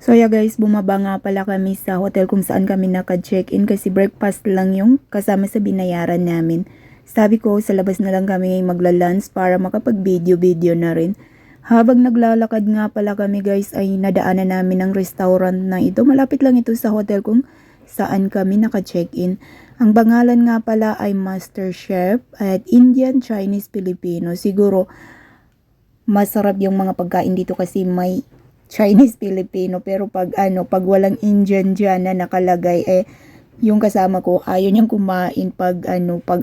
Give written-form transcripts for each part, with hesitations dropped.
So yeah guys, bumaba nga pala kami sa hotel kung saan kami naka-check-in kasi breakfast lang yung kasama sa binayaran namin. Sabi ko sa labas na lang kami magla-lunch para makapag-video-video na rin. Habang naglalakad nga pala kami guys ay nadaanan namin ang restaurant na ito. Malapit lang ito sa hotel kung saan kami naka-check-in. Ang pangalan nga pala ay Master Chef at Indian, Chinese, Filipino. Siguro masarap yung mga pagkain dito kasi may Chinese, Filipino, pero pag walang Indian diyan na nakalagay yung kasama ko ayaw niyang kumain pag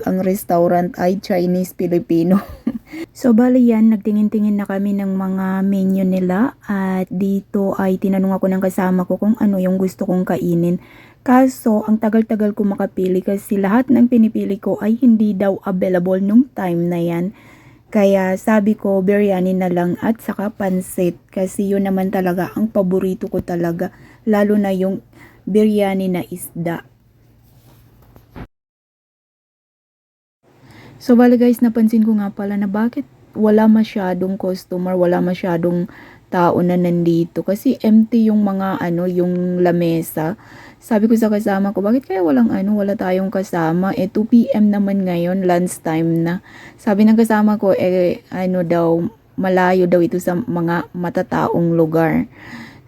ang restaurant ay Chinese, Filipino. So bali yan, nagtingin-tingin na kami ng mga menu nila at dito ay tinanong ako ng kasama ko kung ano yung gusto kong kainin. Kaso ang tagal-tagal ko makapili kasi lahat ng pinipili ko ay hindi daw available nung time na yan. Kaya sabi ko biryani na lang at saka pansit kasi yun naman talaga ang paborito ko talaga, lalo na yung biryani na isda. So bali guys, napansin ko nga pala na bakit wala masyadong customer, wala masyadong tao na nandito kasi empty yung mga yung lamesa. Sabi ko sa kasama ko, bakit kaya wala tayong kasama? 2 PM naman ngayon, lunch time na. Sabi ng kasama ko, daw, malayo daw ito sa mga matataong lugar.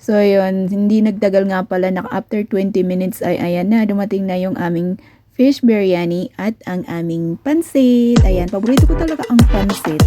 So, yun, hindi nagtagal nga pala na after 20 minutes ay ayan na, dumating na yung aming fish biryani at ang aming pansit. Ayan, paborito ko talaga ang pansit.